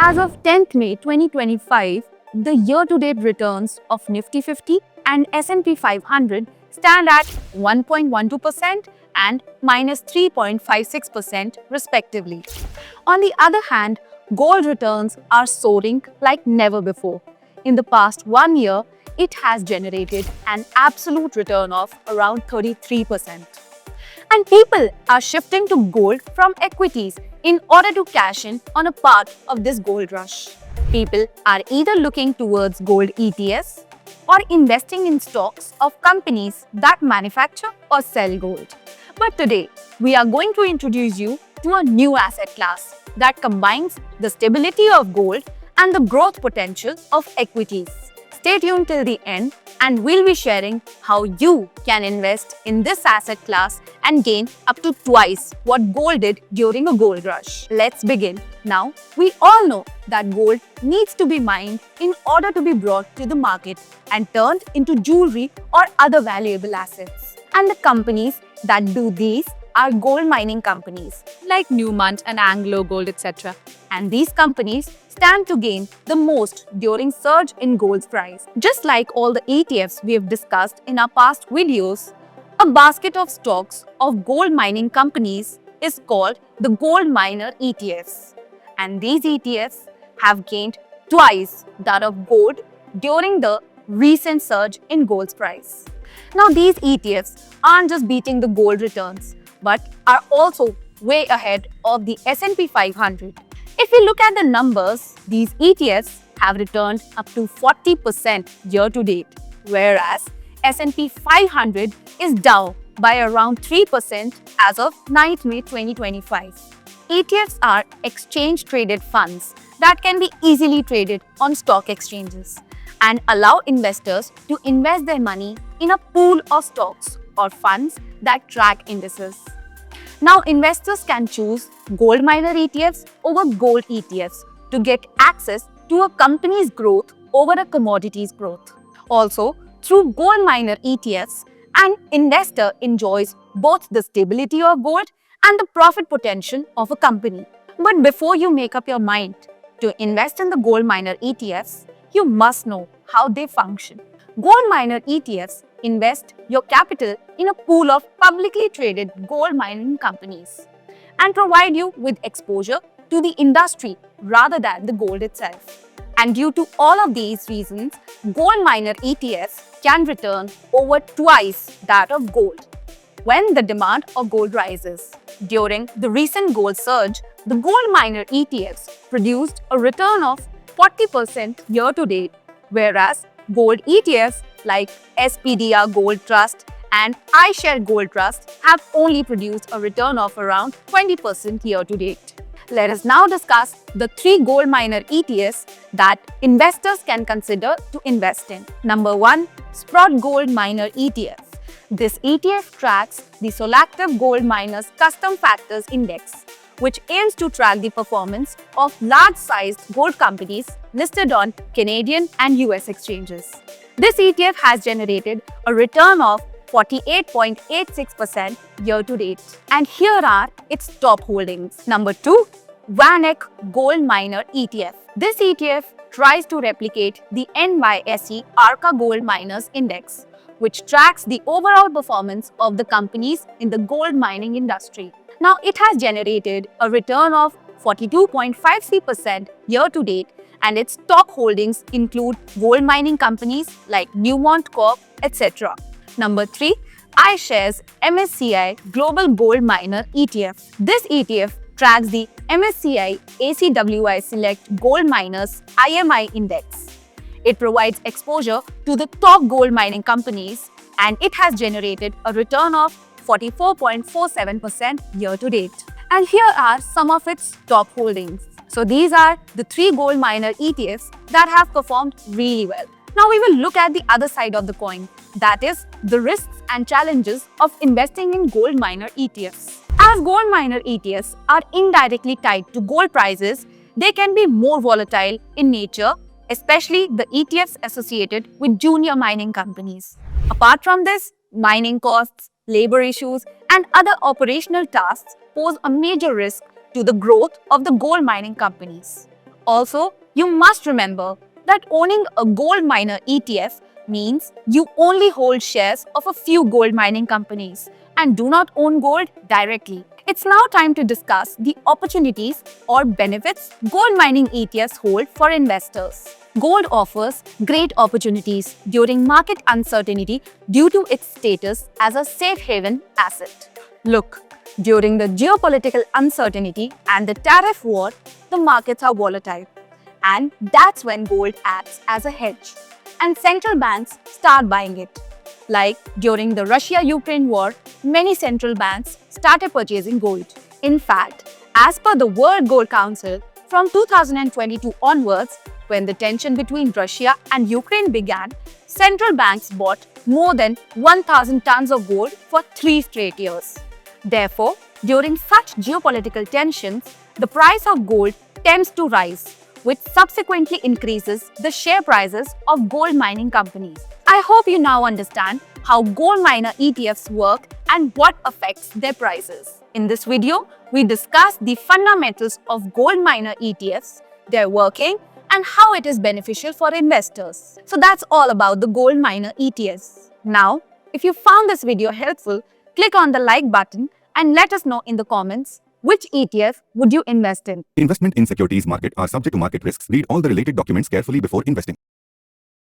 As of 10th May 2025, the year-to-date returns of Nifty 50 and S&P 500 stand at 1.12% and minus 3.56% respectively. On the other hand, gold returns are soaring like never before. In the past 1 year, it has generated an absolute return of around 33%. And people are shifting to gold from equities in order to cash in on a part of this gold rush. People are either looking towards gold ETFs or investing in stocks of companies that manufacture or sell gold. But today, we are going to introduce you to a new asset class that combines the stability of gold and the growth potential of equities. Stay tuned till the end and we'll be sharing how you can invest in this asset class and gain up to twice what gold did during a gold rush. Let's begin. Now, we all know that gold needs to be mined in order to be brought to the market and turned into jewelry or other valuable assets. And the companies that do these are gold mining companies like Newmont and Anglo Gold, etc. And these companies stand to gain the most during surge in gold's price. Just like all the ETFs we have discussed in our past videos, a basket of stocks of gold mining companies is called the gold miner ETFs. And these ETFs have gained twice that of gold during the recent surge in gold's price. Now these ETFs aren't just beating the gold returns, but are also way ahead of the S&P 500. If we look at the numbers, these ETFs have returned up to 40% year to date, whereas S&P 500 is down by around 3% as of 9th May 2025. ETFs are exchange-traded funds that can be easily traded on stock exchanges and allow investors to invest their money in a pool of stocks or funds that track indices. Now, investors can choose gold miner ETFs over gold ETFs to get access to a company's growth over a commodity's growth. Also, through gold miner ETFs, an investor enjoys both the stability of gold and the profit potential of a company. But before you make up your mind to invest in the gold miner ETFs, you must know how they function. Gold miner ETFs invest your capital in a pool of publicly traded gold mining companies and provide you with exposure to the industry rather than the gold itself. And due to all of these reasons, gold miner ETFs can return over twice that of gold when the demand of gold rises. During the recent gold surge, the gold miner ETFs produced a return of 40% year to date, whereas gold ETFs like SPDR Gold Trust and iShare Gold Trust have only produced a return of around 20% year to date. Let us now discuss the 3 gold miner ETFs that investors can consider to invest in. Number 1, Sprott Gold Miner ETF. This ETF tracks the Solactive Gold Miners Custom Factors Index, which aims to track the performance of large-sized gold companies listed on Canadian and US exchanges. This ETF has generated a return of 48.86% year to date. And here are its top holdings. Number 2, VanEck Gold Miner ETF. This ETF tries to replicate the NYSE Arca Gold Miners Index, which tracks the overall performance of the companies in the gold mining industry. Now, it has generated a return of 42.53% year to date, and its stock holdings include gold mining companies like Newmont Corp, etc. Number 3, iShares MSCI Global Gold Miner ETF. This ETF tracks the MSCI ACWI Select Gold Miners IMI Index. It provides exposure to the top gold mining companies, and it has generated a return of 44.47% year to date. And here are some of its top holdings. So these are the 3 gold miner ETFs that have performed really well. Now we will look at the other side of the coin, that is the risks and challenges of investing in gold miner ETFs. As gold miner ETFs are indirectly tied to gold prices, they can be more volatile in nature, especially the ETFs associated with junior mining companies. Apart from this, mining costs, labor issues, and other operational tasks pose a major risk to the growth of the gold mining companies. Also, you must remember that owning a gold miner ETF means you only hold shares of a few gold mining companies and do not own gold directly. It's now time to discuss the opportunities or benefits gold mining ETFs hold for investors. Gold offers great opportunities during market uncertainty due to its status as a safe haven asset. Look, during the geopolitical uncertainty and the tariff war, the markets are volatile. And that's when gold acts as a hedge. And central banks start buying it. Like during the Russia-Ukraine war, many central banks started purchasing gold. In fact, as per the World Gold Council, from 2022 onwards, when the tension between Russia and Ukraine began, central banks bought more than 1,000 tons of gold for 3 straight years. Therefore, during such geopolitical tensions, the price of gold tends to rise, which subsequently increases the share prices of gold mining companies. I hope you now understand how gold miner ETFs work and what affects their prices. In this video, we discuss the fundamentals of gold miner ETFs, their working, and how it is beneficial for investors. So that's all about the gold miner ETFs. Now, if you found this video helpful, click on the like button and let us know in the comments which ETF would you invest in. Investment in securities market are subject to market risks. Read all the related documents carefully before investing.